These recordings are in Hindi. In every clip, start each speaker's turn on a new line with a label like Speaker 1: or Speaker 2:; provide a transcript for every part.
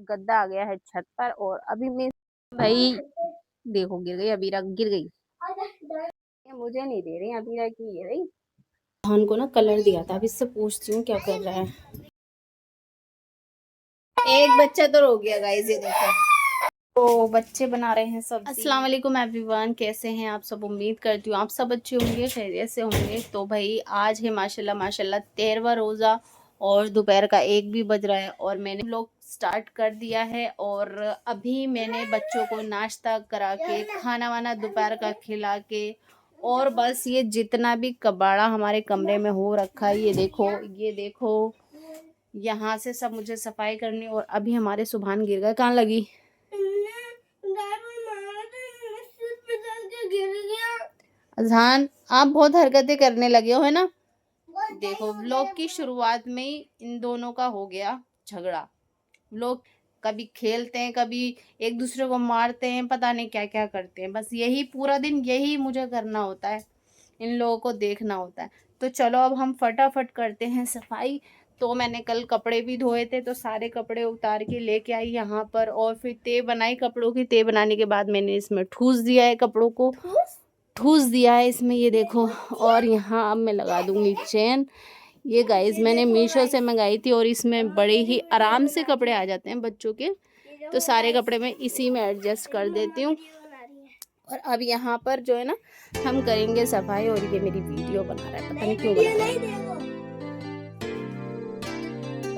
Speaker 1: गद्दा आ गया है छत पर और अभी मैं भाई देखो गिर गई, अबीरा गिर गई। ये मुझे नहीं दे रही अबीरा की, ये रही। धान को ना कलर दिया था, अभी इससे पूछती हूँ क्या कर रहा है। एक बच्चा तो रो गया गाइस, ये देखो। तो बच्चे बना रहे हैं सब्जी। अस्सलाम वालेकुम एवरीवन, कैसे हैं आप सब? उम्मीद करती हूँ आप सब अच्छे होंगे, खैरियत से होंगे। तो भाई आज है माशाल्लाह माशाल्लाह 13वां रोज़ा और दोपहर का 1 भी बज रहा है और मैंने लोग स्टार्ट कर दिया है। और अभी मैंने बच्चों को नाश्ता करा के खाना वाना दोपहर का खिला के और बस ये जितना भी कबाड़ा हमारे कमरे में हो रखा है, ये देखो यहाँ से सब मुझे सफाई करनी। और अभी हमारे सुबहान गिर गए, कहाँ लगी? अजहान आप बहुत हरकतें करने लगे हो, है ना? देखो व्लॉग की शुरुआत में ही इन दोनों का हो गया झगड़ा। लोग कभी खेलते हैं, कभी एक दूसरे को मारते हैं, पता नहीं क्या क्या करते हैं। बस यही पूरा दिन यही मुझे करना होता है, इन लोगों को देखना होता है। तो चलो अब हम फटाफट करते हैं सफाई। तो मैंने कल कपड़े भी धोए थे, तो सारे कपड़े उतार के लेके आई यहाँ पर और फिर तह बनाई कपड़ों की। तह बनाने के बाद मैंने इसमें ठूस दिया है, कपड़ों को ठूस दिया है इसमें, ये देखो। और यहाँ अब मैं लगा दूंगी चेन। ये गाइस मैंने मीशो से मंगाई थी और इसमें बड़े ही आराम से कपड़े आ जाते हैं बच्चों के। तो सारे कपड़े मैं इसी में एडजस्ट कर देती हूँ। और अब यहाँ पर जो है ना हम करेंगे सफाई। और ये मेरी वीडियो बना रहा है, पता नहीं क्यों बना रहा है।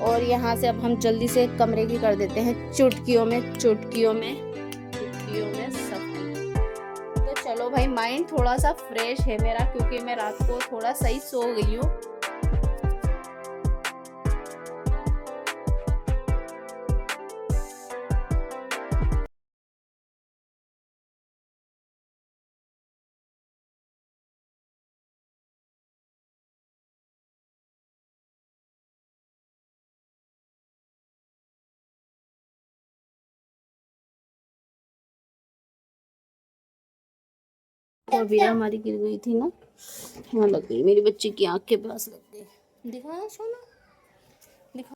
Speaker 1: और यहाँ से अब हम जल्दी से कमरे की कर देते हैं चुटकियों में सफाई। तो चलो भाई, माइंड थोड़ा सा फ्रेश है मेरा क्योंकि मैं रात को थोड़ा सही सो गई हूँ। और बीरा हमारी गिर गई थी ना, यहाँ लग गई, मेरी बच्ची की आँख के पास लग गई। दिखा सोना, दिखा।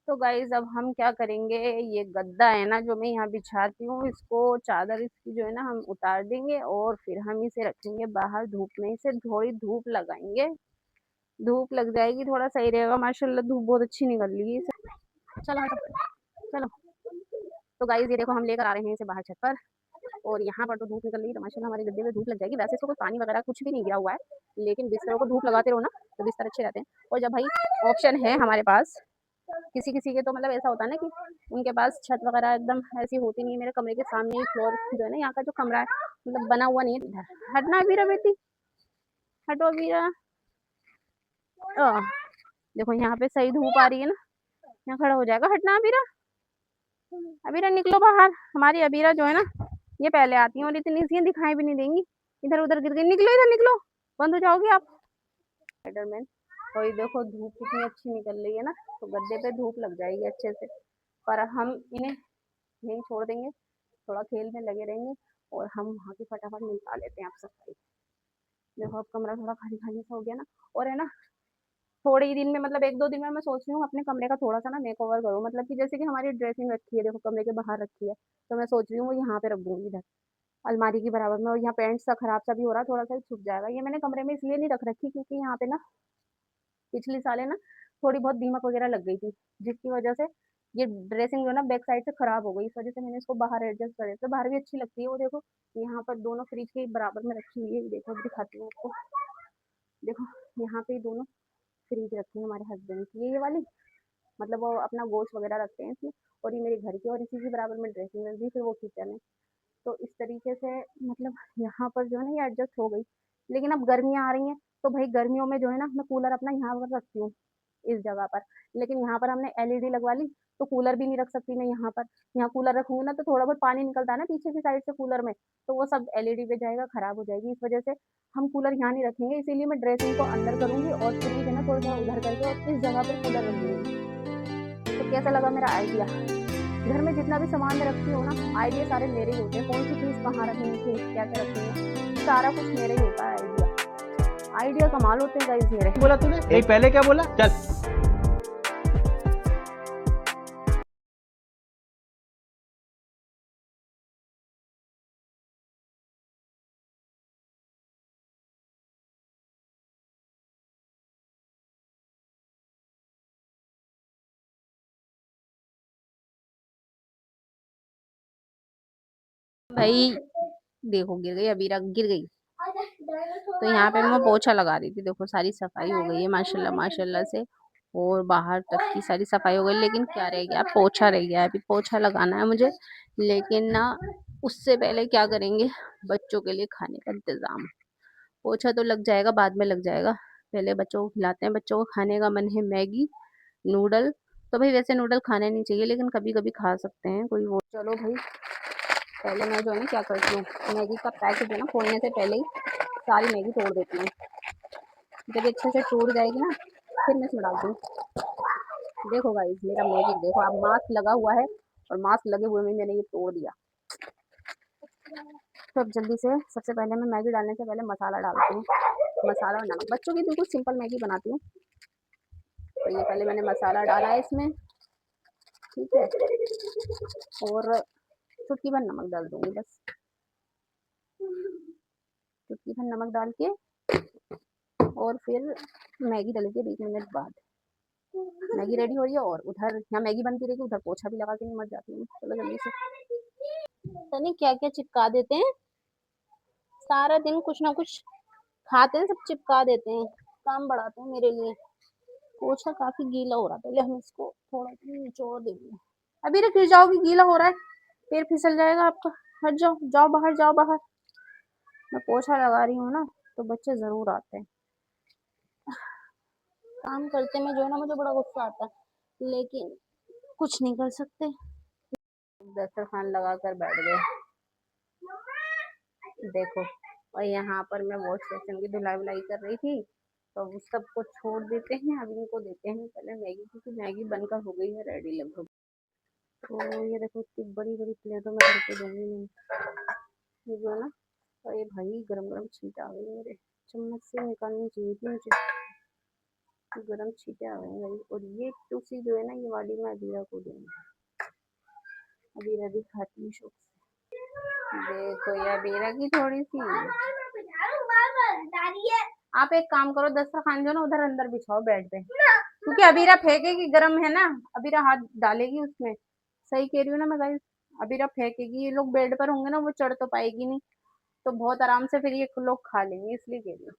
Speaker 1: तो गाइज अब हम क्या करेंगे, ये गद्दा है ना जो मैं यहाँ बिछाती हूँ, इसको चादर इसकी जो है ना हम उतार देंगे और फिर हम इसे रखेंगे बाहर धूप में। इसे थोड़ी धूप लगाएंगे, धूप लग जाएगी थोड़ा सही रहेगा। माशाल्लाह धूप बहुत अच्छी निकल रही है इसे। चलो चलो। तो गाइज ये देखो हम लेकर आ रहे हैं इसे बाहर छत पर। और यहाँ पर तो धूप निकल रही है, तो माशाल्लाह हमारे गद्दे में धूप लग जाएगी। वैसे इसको कोई पानी वगैरह कुछ भी नहीं गिरा हुआ है, लेकिन बिस्तरों को धूप लगाते रहो ना तो बिस्तर अच्छे रहते हैं। और जब भाई ऑप्शन है हमारे पास, किसी किसी के तो मतलब ऐसा होता है ना कि उनके पास छत वगैरह एकदम ऐसी होती नहीं है। मेरे कमरे के सामने ही फ्लोर जो है ना, यहाँ का जो कमरा है मतलब बना हुआ नहीं है इधर। हटना बीरा बेटी, हटो बीरा। देखो यहाँ पे सही धूप आ रही है ना, यहाँ खड़ा हो जाएगा। हटना अबीरा, अबीरा निकलो बाहर। हमारी अबीरा जो है ना ये पहले आती है और इतनी सी दिखाई भी नहीं देंगी। इधर उधर गिर गई, निकलो इधर निकलो, बंद हो जाओगे आप स्पाइडरमैन। और ये देखो धूप कितनी अच्छी निकल रही है ना, तो गद्दे पे धूप लग जाएगी अच्छे से। पर हम इन्हें यहीं छोड़ देंगे, थोड़ा खेल में लगे रहेंगे और हम वहाँ की फटाफट निपटा लेते हैं आप सफाई। देखो अब कमरा थोड़ा खाली खाली सा हो गया ना। और है ना थोड़े ही दिन में मतलब 1-2 दिन में मैं सोच रही हूँ अपने कमरे का थोड़ा सा ना मेक ओवर करूँ। मतलब कि जैसे कि हमारी ड्रेसिंग रखी है देखो कमरे के बाहर रखी है, तो मैं सोच रही हूँ वो यहाँ पे रख दूंगी इधर अलमारी की बराबर में। और यहाँ पेंट सा खराब सा भी हो रहा है, थोड़ा सा छुप जाएगा। ये मैंने कमरे में इसलिए नहीं रख रखी क्योंकि यहाँ पे ना पिछली सालें ना थोड़ी बहुत दीमक वगैरह लग गई थी, जिसकी वजह से ये ड्रेसिंग जो है ना बैक साइड से खराब हो गई। इस वजह से मैंने इसको बाहर एडजस्ट करे, तो बाहर भी अच्छी लगती है। वो देखो यहाँ पर दोनों फ्रिज के बराबर में रखी हुई है, देखो दिखाती हूँ आपको। देखो यहाँ पे दोनों फ्रिज रखी है हमारे हस्बैंड की, ये वाली मतलब वो अपना गोश्त वगैरह रखते हैं इसमें। और ये मेरे घर की, और इसी के बराबर में ड्रेसिंग रख दी, फिर वो किचन है। तो इस तरीके से मतलब यहाँ पर जो है ना ये एडजस्ट हो गई। लेकिन अब गर्मियाँ आ रही हैं, तो भाई गर्मियों में जो है ना मैं कूलर अपना यहाँ पर रखती हूँ इस जगह पर। लेकिन यहाँ पर हमने एलईडी लगवा ली, तो कूलर भी नहीं रख सकती मैं यहाँ पर। यहाँ कूलर रखूंगी ना तो थोड़ा बहुत पानी निकलता है ना पीछे की साइड से कूलर में, तो वो सब एलईडी पे जाएगा, खराब हो जाएगी। इस वजह से हम कूलर यहाँ नहीं रखेंगे। इसीलिए मैं ड्रेसिंग को अंदर करूंगी और फ्रिज है ना थोड़ा सा उधर करके और इस जगह पर कूलर रख दूंगी। तो कैसा लगा मेरा आइडिया? घर में जितना भी सामान मैं रखती हूँ ना, आइडिया सारे मेरे ही होते हैं। कौन सी चीज़ कहाँ रखनी है, क्या क्या रखनी है, सारा कुछ मेरे ही होता है। आइडिया आइडिया कमाल होते हैं गाइस मेरे।
Speaker 2: बोला तूने? नहीं पहले क्या बोला? चल
Speaker 1: भाई देखो गिर गई, अबीरा गिर गई। तो यहाँ पे मैं पोछा लगा रही थी, देखो सारी सफाई हो गई है माशाल्लाह माशाल्लाह से, और बाहर तक की सारी सफाई हो गई। लेकिन क्या रह गया, पोछा रह गया है, अभी पोछा लगाना है मुझे। लेकिन ना उससे पहले क्या करेंगे, बच्चों के लिए खाने का इंतजाम। पोछा तो लग जाएगा, बाद में लग जाएगा, पहले बच्चों को खिलाते हैं। बच्चों को खाने का मन है मैगी नूडल। तो भाई वैसे नूडल खाने नहीं चाहिए, लेकिन कभी कभी खा सकते हैं, कोई वो। चलो भाई, पहले मैं जो है ना क्या करती हूँ, मैगी का पैकेट है ना खोलने से पहले ही सारी मैगी तोड़ देती हूँ। जब अच्छे से टूट जाएगी ना, फिर मैं इसमें डालती हूँ। देखो गाइस, मेरा मैगी देखो, अब मास्क लगा हुआ है, और मास्क लगे हुए में मैंने ये तोड़ दिया। तो अब जल्दी से सबसे पहले मैं मैगी डालने से पहले मसाला डालती हूँ। मसाला और नमक, बच्चों की बिल्कुल सिंपल मैगी बनाती हूँ। तो ये पहले मैंने मसाला डाला है इसमें, ठीक है, और चुटकी भर नमक डाल दूंगी बस। चुटकी भर नमक डाल के, और फिर मैगी डाल के 20 मिनट बाद मैगी रेडी हो रही है। और उधर यहाँ मैगी बनती रहेगी, उधर पोछा भी लगा के नहीं मर जाती हूँ। चलो जल्दी से, पता नहीं क्या क्या चिपका देते हैं, सारा दिन कुछ ना कुछ खाते हैं, सब चिपका देते हैं, काम बढ़ाते हैं मेरे लिए। पोछा काफी गीला हो रहा है, पहले हम इसको थोड़ा निचोड़ देंगे। अभी रे गिर जाओगी, गीला हो रहा है, पैर फिसल जाएगा आपका। हट जाओ, जाओ बाहर, जाओ बाहर। मैं पोछा लगा रही हूँ ना, तो बच्चे जरूर आते हैं। काम करते में जो है ना, मुझे बड़ा गुस्सा आता है, लेकिन कुछ नहीं कर सकते। दस्तरखान लगा कर बैठ गए, देखो। और यहाँ पर मैं वॉश बेसिन की धुलाई वुलाई कर रही थी, तो उस सबको छोड़ देते हैं, अब इनको देते हैं पहले मैगी, क्योंकि मैगी बनकर हो गई है रेडी लगभग। तो ये देखो, इतनी बड़ी बड़ी प्लेटों में करके दूंगी मैं, ये जो है ना। और ये भाई गरम गरम छींटे आ गई मेरे, चम्मच से निकालनी चाहिए थी मुझे, गरम छींटे आ गए भाई। और ये टूसी जो है ना, ये वाली मैं अबीरा को दूंगी, अबीरा भी खाती है शौक से। देखो ये अबीरा की थोड़ी सी। आप एक काम करो, दस्तरखान जो ना उधर अंदर बिछाओ बेड पे, क्योंकि अबीरा फेंकेगी, गर्म है ना, अबीरा हाथ डालेगी उसमें। सही कह रही हूँ ना मैं गाइस, अबीरा फेंकेगी, ये लोग बेड पर होंगे ना, वो चढ़ तो पाएगी नहीं, तो बहुत आराम से फिर ये लोग खा लेंगे, इसलिए कह रही हूँ।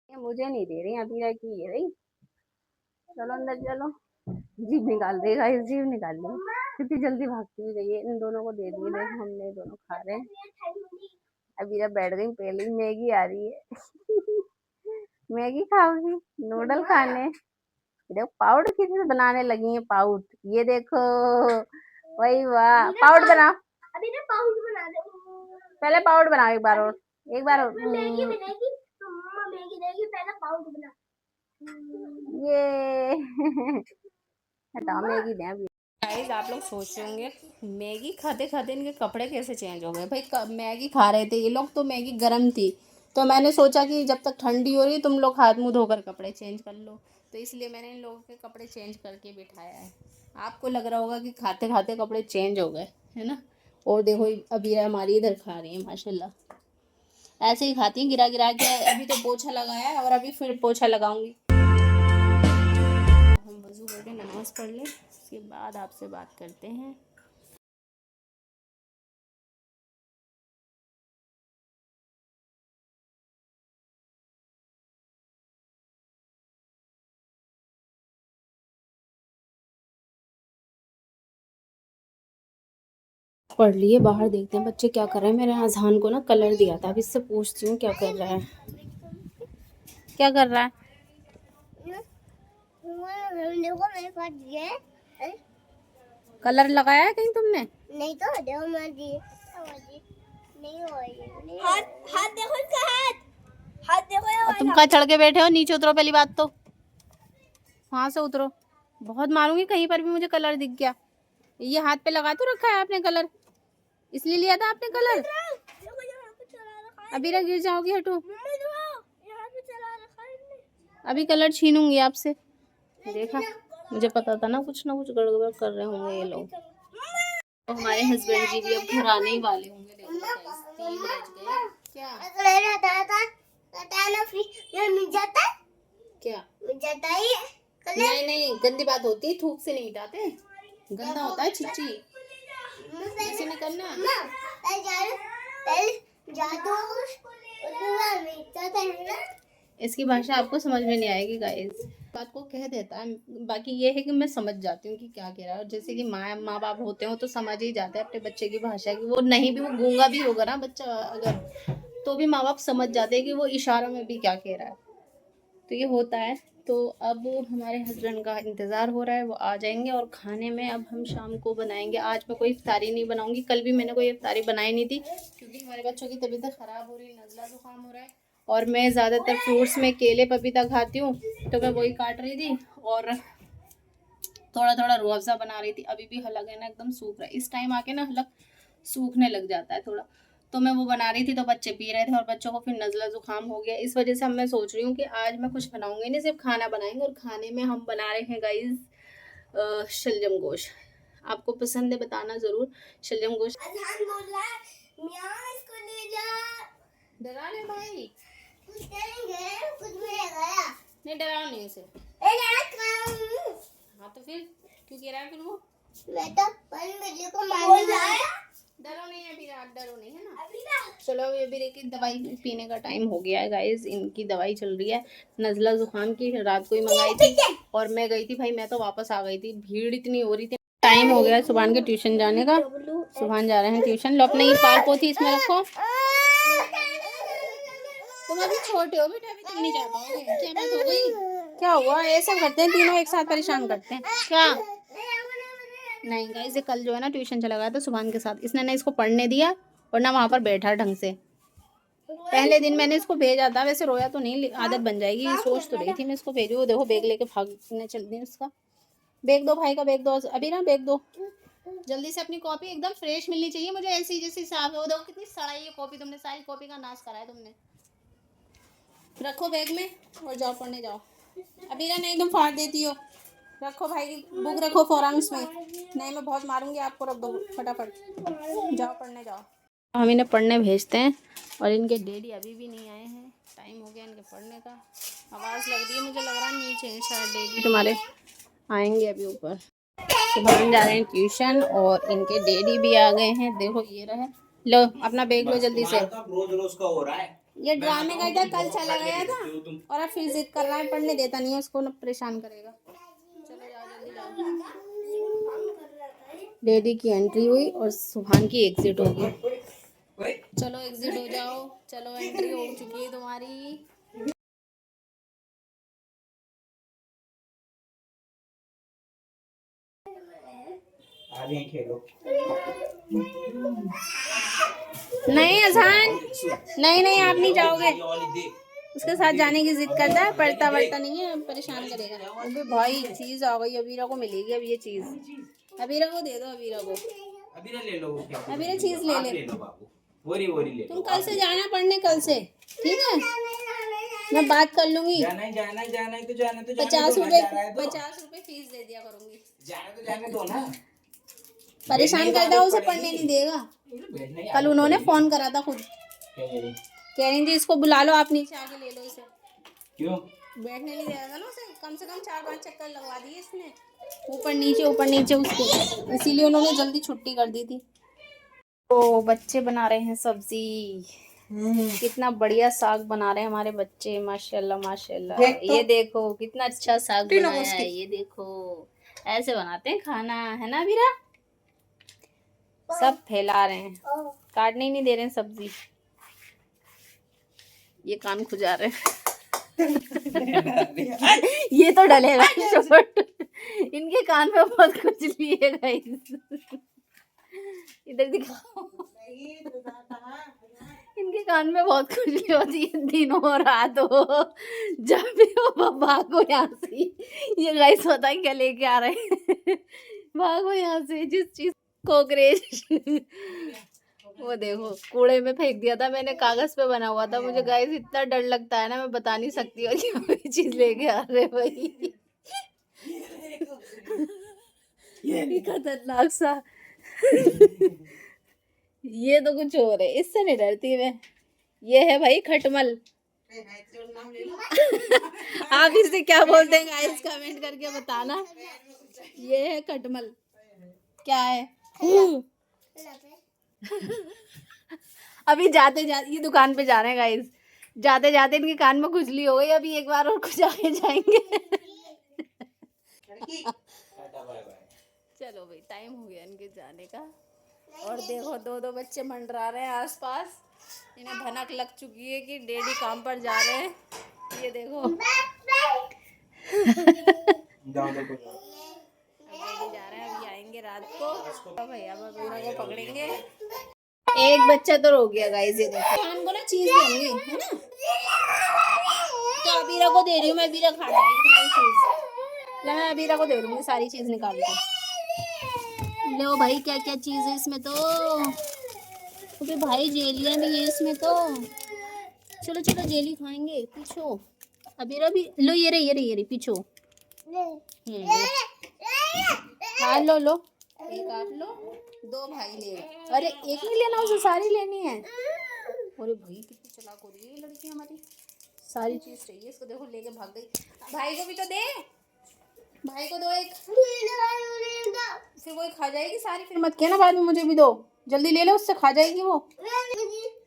Speaker 1: ये मुझे नहीं दे रही अबीरा की, ये रही। चलो अंदर चलो, जीभ निकाल देगा, इस जीभ निकाल ली, कितनी जल्दी भागती हुई गई है। इन दोनों को दे दिए, देखो हमने दोनों खा रहे हैं। अबीरा बैठ गई, पहले ही मैगी आ रही है। मैगी खाओगी, नूडल खाने। देखो पाउडर किसी से बनाने लगी है, पाउड, ये देखो। वही वाह, पाउड बनाओ, अभी ना पाउड बना दो, पहले पाउड बनाओ एक बार और, एक बार और। मैगी बनेगी तो मम्मा मैगी देगी, पहले पाउड बना। ये हटाओ, मैगी दें अभी। गाइस आप लोग सोच रहे होंगे मैगी खाते खाते इनके कपड़े कैसे चेंज हो गए। भाई मैगी खा रहे थे ये लोग, तो मैगी गर्म थी, तो मैंने सोचा कि जब तक ठंडी हो रही तुम लोग हाथ मुंह धोकर कपड़े चेंज कर लो, तो इसलिए मैंने इन लोगों के कपड़े चेंज करके बिठाया है। आपको लग रहा होगा कि खाते खाते कपड़े चेंज हो गए, है ना। और देखो अभी हमारी इधर खा रही है माशाल्लाह, ऐसे ही खाती हैं गिरा गिरा के। अभी तो पोछा लगाया है, और अभी फिर पोछा लगाऊंगी। हम वजू करके नमाज पढ़ लें, उसके बाद आपसे बात करते हैं। पढ़ लिए, बाहर देखते हैं बच्चे क्या कर रहे हैं। मैंने अजहान को ना कलर दिया था, अब इससे पूछती हूँ क्या कर रहा है, क्या कर रहा है। देखो मेरे पास ये कलर लगाया है कहीं तुमने? नहीं तो देखो मैं नहीं हो रही। हाथ हाथ देखो इसका, हाथ हाथ देखो। तुम कहाँ चढ़ के बैठे हो, नीचे उतरो पहली बात तो, वहां से उतरो, बहुत मारूंगी कहीं पर भी मुझे कलर दिख गया। ये हाथ पे लगा तो रखा है आपने कलर, इसलिए लिया था आपने कलर। अभी ना गिर जाओगी, हटो, अभी कलर छीनूंगी आपसे। देखा, मुझे पता था ना कुछ गड़बड़ कर रहे होंगे ये लोग। तो हमारे हस्बैंड जी भी अब घर आने ही वाले होंगे, देखो 3 बज गए। क्या क्या नहीं नहीं, गंदी बात होती है, थूक से नहीं मिटाते, गंदा होता है, छिच्ची। ऐसे नहीं करना। इसकी भाषा आपको समझ में नहीं आएगी गाइस, बात को कह देता है। बाकी ये है कि मैं समझ जाती हूँ कि क्या कह रहा है। और जैसे कि माँ बाप होते हो तो समझ ही जाते हैं अपने बच्चे की भाषा की। वो नहीं भी, वो गूंगा भी होगा ना बच्चा अगर, तो भी माँ बाप समझ जाते हैं कि वो इशारों में भी क्या कह रहा है। तो ये होता है। तो अब हमारे हस्बैंड का इंतज़ार हो रहा है, वो आ जाएंगे। और खाने में अब हम शाम को बनाएंगे। आज मैं कोई इफ्तारी नहीं बनाऊंगी, कल भी मैंने कोई इफ्तारी बनाई नहीं थी क्योंकि हमारे बच्चों की तबीयत ख़राब हो रही है, नज़ला ज़ुकाम हो रहा है। और मैं ज़्यादातर फ्रूट्स में केले पपीता खाती हूँ, तो मैं वही काट रही थी और थोड़ा थोड़ा रूह अफ़ज़ा बना रही थी। अभी भी हलक है ना एकदम सूख रहा है, इस टाइम आके ना हलक सूखने लग जाता है थोड़ा। तो मैं वो बना रही थी तो बच्चे पी रहे थे और बच्चों को फिर नज़ला ज़ुकाम हो गया। इस वजह से अब मैं सोच रही हूँ कि आज मैं कुछ बनाऊंगी नहीं, सिर्फ खाना बनाएंगे। और खाने में हम बना रहे हैं गाइस शलजम गोश्त। आपको पसंद है बताना ज़रूर शलजम गोश्त। डरा ले भाई, नहीं डराओ नहीं उसे। हाँ तो फिर क्यों कह रहा है फिर वो? डरो नहीं अभी, रात डरो नहीं है ना। चलो अभी की दवाई पीने का टाइम हो गया है गाइस। इनकी दवाई चल रही है नज़ला ज़ुकाम की, रात को ही मंगाई थी और मैं गई थी भाई, मैं तो वापस आ गई थी, भीड़ इतनी हो रही थी। टाइम हो गया है सुभान के ट्यूशन जाने का, सुभान जा रहे हैं ट्यूशन। लो अपने ये पाल पोथी इसमें रखो, तुम अभी छोटे हो बेटा, अभी तुम नहीं जा पाओगे। क्या बात हो गई, क्या हुआ? ऐसा करते हैं तीनों एक साथ परेशान करते हैं क्या? नहीं गाइस, ये कल जो है ना ट्यूशन चला गया था सुभान के साथ, इसने ना इसको पढ़ने दिया और ना वहाँ पर बैठा ढंग से। पहले दिन मैंने इसको भेजा था, वैसे रोया तो नहीं, आदत बन जाएगी, सोच तो रही थी मैं इसको भेजूँ। वो देखो बैग लेके भागने चल दी उसका। बैग दो भाई का, बैग दो अभी ना, बैग दो जल्दी से। अपनी कॉपी एकदम फ्रेश मिलनी चाहिए मुझे, ऐसी जैसी साफ है। वो देखो कितनी सड़ाई है कॉपी, तुमने सारी कॉपी का नाश करा है तुमने। रखो बैग में और जाओ पढ़ने जाओ। अभी ना नहीं तुम फाड़ देती हो, रखो भाई बुक रखो फोरम्स में। नहीं मैं बहुत मारूंगी आपको, रख दो फटाफट, जाओ पढ़ने जाओ। हम इन्हें पढ़ने भेजते हैं और इनके डैडी अभी भी नहीं आए हैं, टाइम हो गया इनके पढ़ने का। आवाज़ लग रही है, मुझे लग रहा है नीचे हैं शायद डैडी तुम्हारे, आएंगे अभी ऊपर। सुभान जा रहे हैं ट्यूशन और इनके डैडी भी आ गए हैं। देखो ये रहे, लो अपना बैग लो जल्दी से। रोज रोज का हो रहा है, ये ड्रामे का था, कल चला गया था और अब फिर जिद कर रहा है, पढ़ने देता नहीं है उसको, ना परेशान करेगा। चलो जाओ जल्दी जाओ। डैडी की एंट्री हुई और सुभान की एग्जिट होगी। चलो एग्जिट हो जाओ, चलो एंट्री हो चुकी है तुम्हारी। आगे खेलो। नहीं अजान, नहीं आप नहीं जाओगे, उसके साथ जाने की जिद करता है, पढ़ता वढ़ता नहीं है, परेशान करेगा। अबे भाई चीज आ गई, अबीरा को मिलेगी अब ये चीज, अबीरा को दे दो, अबीरा को, अबीरा ले लो, अबीरा चीज ले ले, वोरी ले। तुम कल से जाना पढ़ने, कल से ठीक है, मैं बात कर लूंगी। जाना तो 50 रुपए फीस दे दिया करूंगी। जाने दो ना, परेशान करता है, उसे पढ़ने नहीं देगा। कल उन्होंने फोन करा था खुद, कह रही थी इसको बुला लो, आप नीचे आके ले लो इसे। क्यों? बैठने नहीं देगा ना उसे, कम से कम 4-5 चक्कर लगवा दिए इसने, ऊपर नीचे उसको, इसीलिए उन्होंने जल्दी छुट्टी कर दी थी। तो बच्चे बना रहे हैं सब्जी, कितना बढ़िया साग बना रहे हैं हमारे बच्चे, माशाल्लाह माशाल्लाह। ये देखो कितना अच्छा साग बनाया है, ये देखो ऐसे बनाते हैं खाना, है ना वीरा? सब फैला रहे हैं, काटने ही नहीं दे रहे हैं सब्जी। ये कान खुजा रहे हैं ये तो डलेगा शॉर्ट, इनके कान पे बहुत खुजली है गाइस, इधर दिखाओ, इनके कान में बहुत खुजली होती है, दिन हो रात हो, जब भी हो भागो यहाँ से। ये गाइस पता है क्या लेके आ रहे हैं भागो यहाँ से, जिस चीज कॉकरेच वो देखो कूड़े में फेंक दिया था मैंने, कागज पे बना हुआ था। मुझे गाइस इतना डर लगता है ना, मैं बता नहीं सकती हूँ कोई चीज लेके आ रहे भाई ये खतरनाक सा ये तो कुछ और है, इससे नहीं डरती मैं। ये है भाई खटमल आप इसे क्या बोलते हैं गाइस कमेंट करके बताना। ये है खटमल, क्या है? अभी जाते जाते ये दुकान पे जा रहे हैं गाइस, जाते जाते इनके कान में खुजली हो गई, अभी एक बार और कुछ आगे जाएंगे। चलो भाई टाइम हो गया इनके जाने का। और देखो दो दो बच्चे मंडरा रहे हैं आसपास, इन्हें भनक लग चुकी है कि डैडी काम पर जा रहे हैं। ये देखो डैडी जा रहे हैं, अभी आएंगे रात को, तो भैया बबीरा को पकड़ेंगे। एक बच्चा तो रो गया गाइस, ये देखो खान को ना चीज देंगे है ना, तो अबीरा को दे रही हूँ मैं, अबीरा खा जाएगी तुम्हारी चीज। मैं अबीरा को दे दूंगी सारी चीज निकाल के। लो भाई क्या क्या चीज है इसमें, तो अबे भाई जेलियां भी है इसमें तो, चलो चलो जेली खाएंगे, पीछो अबीरा भी लो, ये रही पीछो। हाँ लो लो, एक आप लो, दो भाई ले, अरे एक नहीं लेना उसे, सारी लेनी है। अरे भाई कितनी चालाक हो रही है ये लड़की हमारी, सारी चीज चाहिए इसको, देखो लेके भाग गई। भाई को भी तो दे, भाई को दो एक, फिर वो खा जाएगी सारी, फिर मत कहना बाद में मुझे भी दो, जल्दी ले लो उससे, खा जाएगी वो।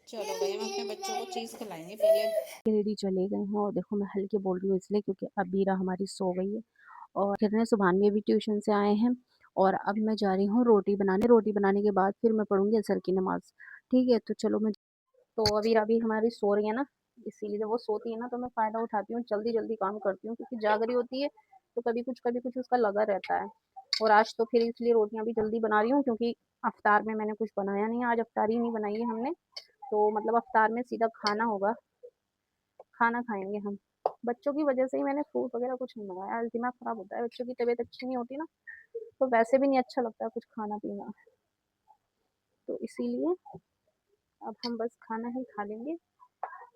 Speaker 1: चलो भाई हम अपने बच्चों को चीज खिलाएंगे पहले। रेडी चले गए हैं, और देखो मैं हल्के बोल रही हूँ इसलिए क्योंकि अबीरा हमारी सो गई है, और किरण सुभान भी ट्यूशन से आए हैं, और अब मैं जा रही हूँ रोटी बनाने, रोटी बनाने के बाद फिर मैं पढ़ूंगी असर की नमाज। ठीक है, तो चलो मैं, तो अबीरा भी हमारी सो रही है ना, इसीलिए जब वो सोती है ना तो मैं फ़ायदा उठाती हूँ, जल्दी जल्दी काम करती हूँ, क्योंकि जाग रही होती है तो कभी कुछ उसका लगा रहता है। और आज तो फिर इसलिए रोटियां भी जल्दी बना रही हूँ, क्योंकि अफ्तार में मैंने कुछ बनाया नहीं, आज अफ्तारी नहीं बनाई है हमने, तो मतलब अफ्तार में सीधा खाना होगा, खाना खाएंगे हम। बच्चों की वजह से ही मैंने फ्रूट वगैरह कुछ नहीं मंगाया, आज दिमाग खराब होता है, बच्चों की तबीयत अच्छी नहीं होती ना, तो वैसे भी नहीं अच्छा लगता कुछ खाना पीना, तो इसीलिए अब हम बस खाना ही खा लेंगे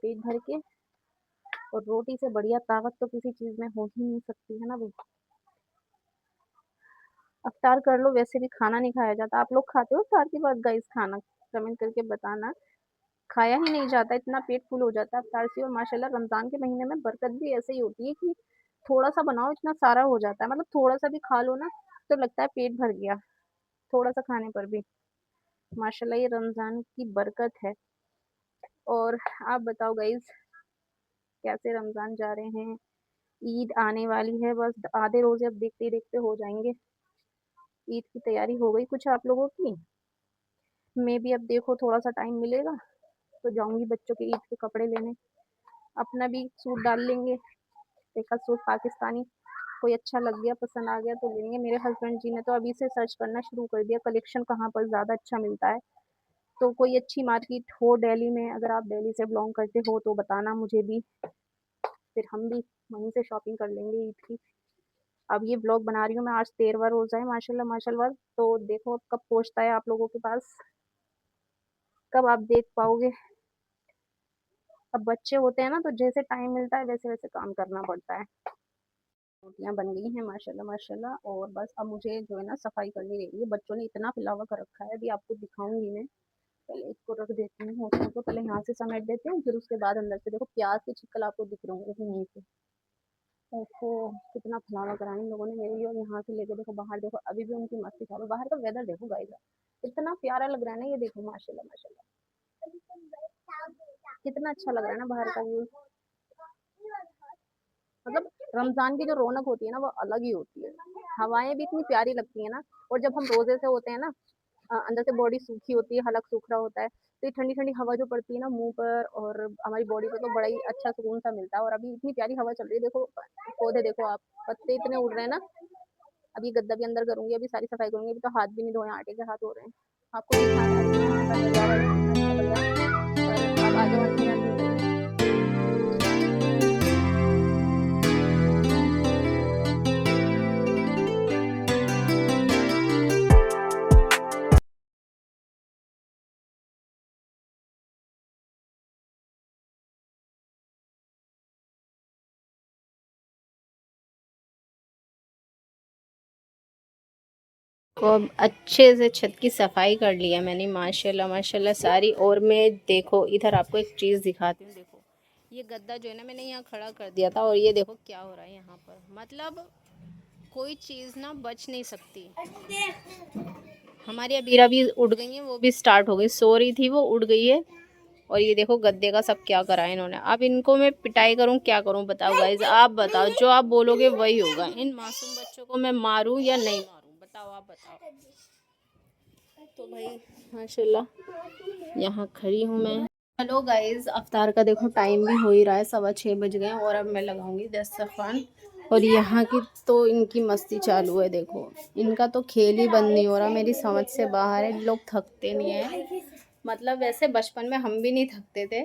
Speaker 1: पेट भर के, और रोटी से बढ़िया ताकत तो किसी चीज़ में हो ही नहीं सकती है ना भाई। अफ्तार कर लो, वैसे भी खाना नहीं खाया जाता, आप लोग खाते हो अफ्तार के बाद गाइस खाना? कमेंट करके बताना। खाया ही नहीं जाता, इतना पेट फुल हो जाता है अफ्तार से, और माशाल्लाह रमज़ान के महीने में बरकत भी ऐसे ही होती है कि थोड़ा-सा बनाओ इतना सारा हो जाता है, मतलब थोड़ा-सा भी खा लो ना तो लगता है पेट भर गया, थोड़ा-सा खाने पर भी। माशाल्लाह ये रमज़ान की बरकत है। और आप बताओ गाइस, कैसे रमज़ान जा रहे हैं? ईद आने वाली है, बस आधे रोज़े अब देखते ही देखते हो जाएँगे। ईद की तैयारी हो गई कुछ आप लोगों की? मैं भी अब देखो थोड़ा-सा टाइम मिलेगा तो जाऊँगी बच्चों के ईद के कपड़े लेने। अपना भी सूट डाल लेंगे, एक आध सूट पाकिस्तानी, कोई अच्छा लग गया, पसंद आ गया तो लेंगे। मेरे हस्बैंड जी ने तो अभी से सर्च करना शुरू कर दिया कलेक्शन कहाँ पर ज़्यादा अच्छा मिलता है। तो कोई अच्छी मार्केट हो दिल्ली में, अगर आप दिल्ली से बिलॉन्ग करते हो तो बताना मुझे भी, फिर हम भी वहीं से शॉपिंग कर लेंगे ईद की। अब ये व्लॉग बना रही हूँ मैं, आज 13वां रोज़ा है माशाल्लाह माशाल्लाह, तो देखो अब कब पहुँचता है आप लोगों के पास, कब आप देख पाओगे। अब बच्चे होते हैं ना तो जैसे टाइम मिलता है वैसे-वैसे काम करना पड़ता है। रोटियाँ बन गई हैं माशाल्लाह माशाल्लाह, और बस अब मुझे जो है ना सफाई करनी रहेगी। बच्चों ने इतना फैलावा कर रखा है, अभी आपको दिखाऊँगी मैं। पहले इसको रख देती हूँ, उसको पहले यहाँ से समेट देती हूँ, फिर उसके बाद अंदर से देखो प्याज़ के छिक्कल आपको दिख रहे होंगे यहीं से। ओहो! कितना फैलावा करा है इन लोगों ने मेरे लिए, और यहाँ से लेके देखो बाहर देखो, अभी भी उनकी मस्ती चालू। बाहर का वेदर देखो गाइस, इतना प्यारा लग रहा है ना ये देखो माशाल्लाह माशाल्लाह। कितना अच्छा लग रहा है ना बाहर का व्यू। मतलब रमज़ान की जो रौनक होती है ना वो अलग ही होती है। हवाएँ भी इतनी प्यारी लगती हैं ना, और जब हम रोज़े से होते हैं ना, अंदर से बॉडी सूखी होती है, हलक सूख रहा होता है, तो ये ठंडी-ठंडी हवा जो पड़ती है ना मुँह पर और हमारी बॉडी पे, तो बड़ा ही अच्छा सुकून-सा मिलता है। और अभी इतनी प्यारी हवा चल रही है, देखो पौधे देखो आप, पत्ते इतने उड़ रहे हैं ना। अभी गद्दा भी अंदर करूँगी, अभी सारी सफाई करूँगी, अभी तो हाथ भी नहीं धोए, आटे के हाथ हो रहे हैं। आपको दिखाना भी यहाँ का नज़ारा कितना अच्छा लग रहा है। पर अब आ जाओ अंदर अंदर। को अब अच्छे से छत की सफाई कर लिया मैंने माशाल्लाह माशाल्लाह सारी। और मैं देखो इधर आपको एक चीज़ दिखाती हूँ, देखो ये गद्दा जो है ना मैंने यहाँ खड़ा कर दिया था, और ये देखो क्या हो रहा है यहाँ पर, मतलब कोई चीज़ ना बच नहीं सकती। हमारी अबीरा भी उठ गई है, वो भी स्टार्ट हो गई, सो रही थी वो, उठ गई है। और ये देखो गद्दे का सब क्या करा है इन्होंने। अब इनको मैं पिटाई करूं क्या करूं बताओ गाइज, आप बताओ, जो आप बोलोगे वही होगा। इन मासूम बच्चों को मैं मारूं या नहीं मारूं, बताओ आप बताओ। तो भाई माशाल्लाह यहाँ खड़ी हूँ मैं। हेलो गाइज, अफ्तार का देखो टाइम भी हो ही रहा है, 6:15 बज गए और अब मैं लगाऊंगी दस्तरखान। और यहाँ की तो इनकी मस्ती चालू है, देखो इनका तो खेल ही बंद नहीं हो रहा, मेरी समझ से बाहर है। लोग थकते नहीं है, मतलब वैसे बचपन में हम भी नहीं थकते थे,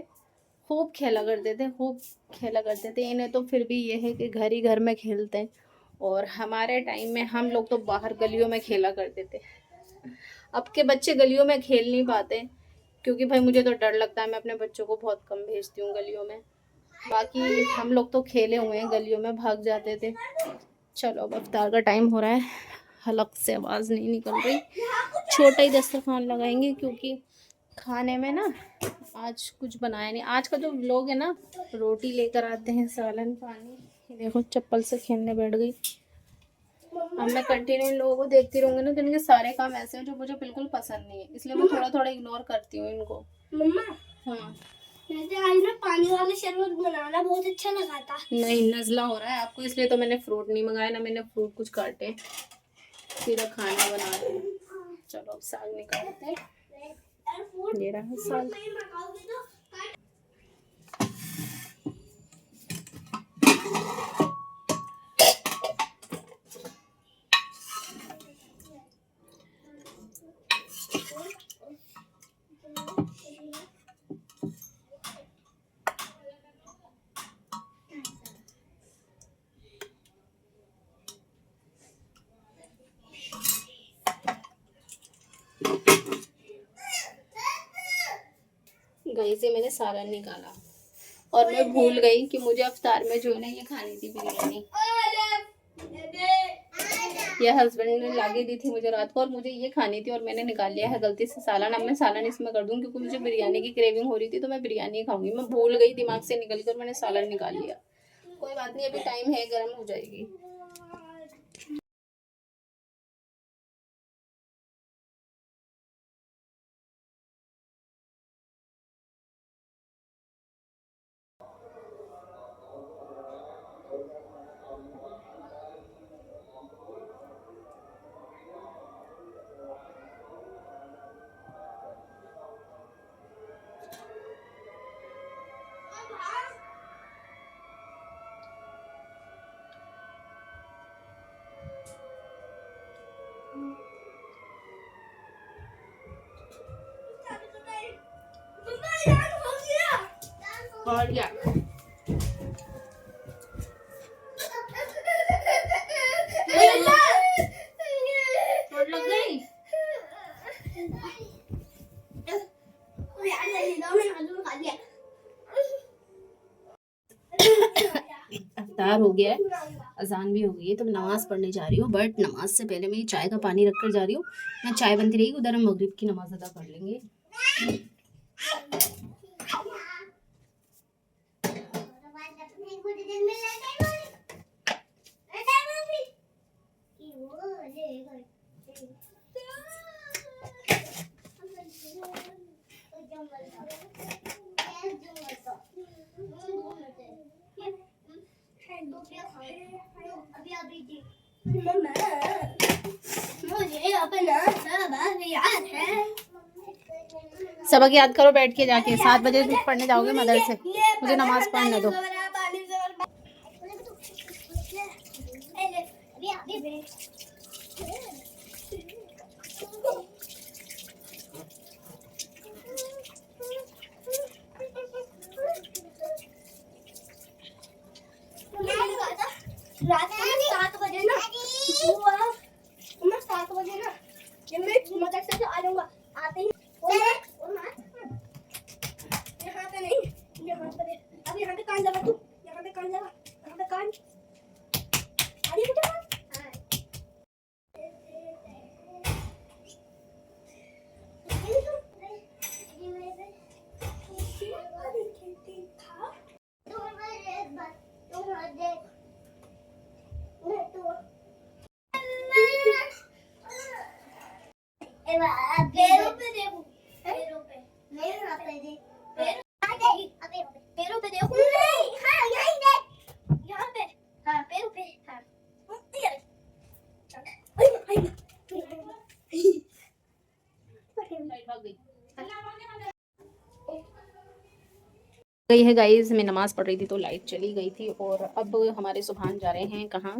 Speaker 1: खूब खेला करते थे, खूब खेला करते थे। इन्हें तो फिर भी ये है कि घर ही घर में खेलते हैं, और हमारे टाइम में हम लोग तो बाहर गलियों में खेला करते थे। अब के बच्चे गलियों में खेल नहीं पाते, क्योंकि भाई मुझे तो डर लगता है, मैं अपने बच्चों को बहुत कम भेजती हूँ गलियों में। बाकी हम लोग तो खेले हुए हैं, गलियों में भाग जाते थे। चलो अब अफ्तार का टाइम हो रहा है, हलक से आवाज़ नहीं निकल रही, छोटा ही दस्तरखान लगाएंगे, क्योंकि खाने में ना आज कुछ बनाया नहीं। आज का जो व्लॉग है ना, रोटी लेकर आते हैं, सालन, पानी। ये देखो चप्पल से खेलने बैठ गई। अब मैं कंटिन्यू इन लोगों को देखती रहूंगी ना, तो इनके सारे काम ऐसे हैं जो मुझे बिल्कुल पसंद नहीं है, इसलिए मैं थोड़ा थोड़ा इग्नोर करती हूँ इनको। मम्मा, हाँ वैसे आज ना पानी वाला शरबत बनाना बहुत अच्छा लगा था। नहीं, नजला हो रहा है आपको, इसलिए तो मैंने फ्रूट नहीं मंगाया, ना मैंने फ्रूट कुछ काटे, सीधा खाना बना रहे हैं। चलो अब साग निकालते हैं, ये रहा साग। गई से मैंने सालन निकाला, और मैं भूल गई कि मुझे अफ्तार में जो है ना ये खानी थी बिरयानी। ये हस्बैंड ने लाके दी थी मुझे रात को, और मुझे ये खानी थी, और मैंने निकाल लिया है गलती से सालन। अब मैं सालन इसमें कर दूं, क्योंकि मुझे बिरयानी की क्रेविंग हो रही थी, तो मैं बिरयानी खाऊंगी। मैं भूल गई, दिमाग से निकल कर मैंने सालन निकाल लिया। कोई बात नहीं, अभी टाइम है, गर्म हो जाएगी। और क्या चोट लग गई? अफ्तार हो गया है, अजान भी हो गई है, तो मैं नमाज़ पढ़ने जा रही हूँ। बट नमाज से पहले मैं चाय का पानी रख कर जा रही हूँ। मैं चाय बनती रहेगी, उधर हम मगरिब की नमाज अदा कर लेंगे। सबक याद करो बैठ के, जाके 7 बजे पढ़ने जाओगे मदरसे, मुझे नमाज पढ़ने दो। रात में 7 बजे ना, 7 बजे ना जब मैं मदरसे से आ जाऊंगा, आते ही यहाँ पे नहीं, यहाँ पे अब यहाँ पे कान लगा, तू यहाँ पे कान लगा, यहाँ पे कान अरे बेटा
Speaker 2: पैरों पे देखो, पैरों पे, पैरों पे देखो, हाँ यहीं देख, यहाँ पे, हाँ पैरों पे, हाँ
Speaker 1: गई है गाइस, मैं नमाज पढ़ रही थी तो लाइट चली गई थी। और अब हमारे सुभान जा रहे हैं कहाँ,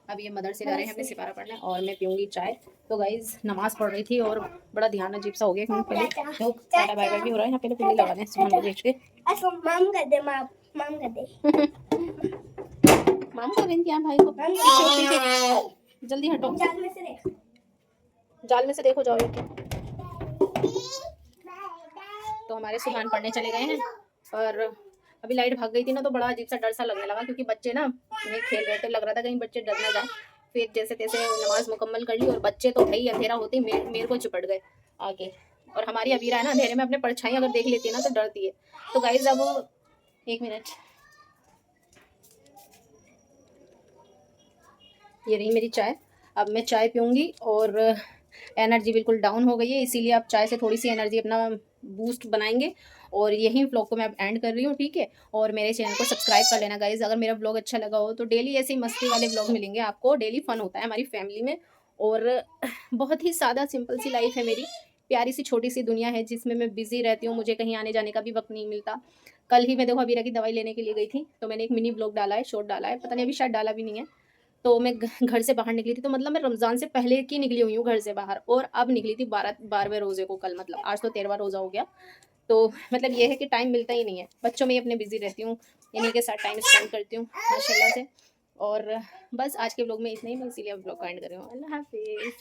Speaker 1: अब ये मदरसे जा रहे हैं अपने सिपारा पढ़ने और मैं पीऊंगी चाय। तो गाइस नमाज पढ़ रही थी और बड़ा ध्यान अजीब सा हो गया क्योंकि पहले तो टाटा बाय बाय भी हो रहा है। यहाँ पहले कुंडली लगा दें सुभान को भेज के।
Speaker 2: माम कर दे, माम कर दे,
Speaker 1: माम कर रही थी आप भाई को, जल्दी हटो, जाल में से देखो जाओ। तो हमारे सुभान पढ़ने चले गए हैं और अभी लाइट भाग गई थी ना तो बड़ा अजीब सा डर सा लगने लगा क्योंकि बच्चे ना नहीं खेल रहे थे, लग रहा था कहीं बच्चे डर ना जाए। फिर जैसे तैसे नमाज मुकम्मल कर ली और बच्चे तो भाई अंधेरा होते ही मेरे को चिपट गए आगे। और हमारी अबीरा है ना अंधेरे में अपने परछाई अगर देख लेती है ना तो डरती है। तो गाइस अब 1 मिनट, ये रही मेरी चाय। अब मैं चाय पीऊँगी और एनर्जी बिल्कुल डाउन हो गई है, इसीलिए आप चाय से थोड़ी सी एनर्जी अपना बूस्ट बनाएंगे। और यही व्लॉग को मैं अब एंड कर रही हूँ, ठीक है। और मेरे चैनल को सब्सक्राइब कर लेना गाइज। अगर मेरा व्लॉग अच्छा लगा हो तो डेली ऐसे ही मस्ती वाले व्लॉग मिलेंगे आपको, डेली फन होता है हमारी फैमिली में। और बहुत ही सादा सिंपल सी लाइफ है मेरी, प्यारी सी छोटी सी दुनिया है जिसमें मैं बिजी रहती हूँ, मुझे कहीं आने जाने का भी वक्त नहीं मिलता। कल ही मैं देखो अबीरा की दवाई लेने के लिए गई थी तो मैंने एक मिनी व्लॉग डाला है, शॉर्ट डाला है, पता नहीं अभी शायद डाला भी नहीं है। तो मैं घर से बाहर निकली थी, तो मतलब मैं रमज़ान से पहले की निकली हुई हूँ घर से बाहर, और अब निकली थी 12वें रोज़े को कल, मतलब आज तो 13वां रोज़ा हो गया। तो मतलब ये है कि टाइम मिलता ही नहीं है, बच्चों में ही अपने बिजी रहती हूँ, इन्हीं के साथ टाइम स्पेंड करती हूँ माशाल्लाह से। और बस आज के व्लॉग में इतना ही, मैं इसीलिए अब व्लॉग का एंड कर रही हूँ। अल्लाह हाफिज़।